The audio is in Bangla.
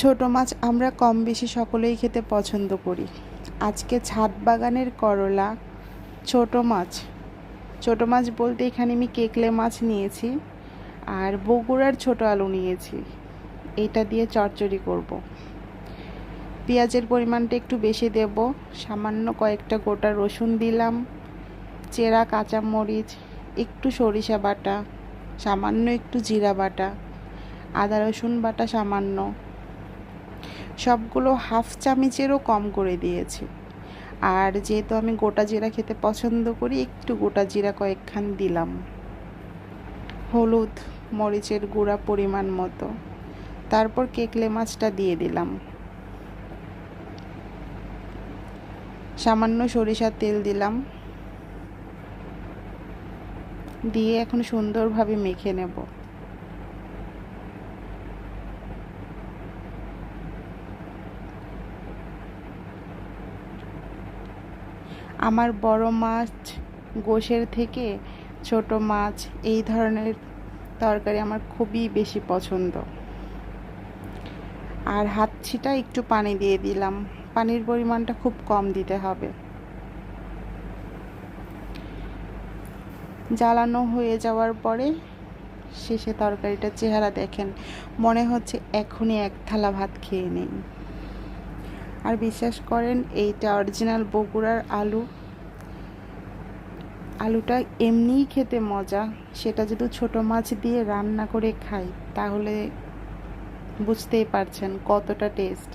ছোট মাছ আমরা কম বেশি সকলেই খেতে পছন্দ করি। আজকে ছাদ বাগানের করলা, ছোট মাছ। ছোট মাছ বলতে এখানে আমি কেকলে মাছ নিয়েছি আর বগুড়ার ছোট আলু নিয়েছি। এটা দিয়ে চচ্চড়ি করব। পেঁয়াজের পরিমাণটা একটু বেশি দেব। সামান্য কয়েকটা গোটা রসুন দিলাম, চেরা কাঁচামরিচ, একটু সরিষা বাটা, সামান্য একটু জিরা বাটা, আদা রসুন বাটা সামান্য, সবগুলো হাফ চামচেরও কম করে দিয়েছি। আর যেহেতু আমি গোটা জিরা খেতে পছন্দ করি, একটু গোটা জিরা কয়েকখান দিলাম। হলুদ, মরিচের গুঁড়া পরিমাণ মতো। তারপর কেকলে মাছটা দিয়ে দিলাম। সামান্য সরিষার তেল দিলাম, দিয়ে এখন সুন্দরভাবে মেখে নেব। আমার বড় মাছ গোশের থেকে ছোট মাছ এই ধরনের তরকারি আমার খুবই বেশি পছন্দ। আর হাত ছিটা একটু পানি দিয়ে দিলাম। পানির পরিমাণটা খুব কম দিতে হবে। জ্বালানো হয়ে যাওয়ার পরে শেষে তরকারিটার চেহারা দেখেন, মনে হচ্ছে এখনই এক থালা ভাত খেয়ে নেই। আর বিশ্বাস করেন, এইটা অরিজিনাল বগুড়ার আলু। আলুটা এমনিই খেতে মজা, সেটা যদি ছোট মাছ দিয়ে রান্না করে খাই তাহলে বুঝতেই পারছেন কতটা টেস্ট।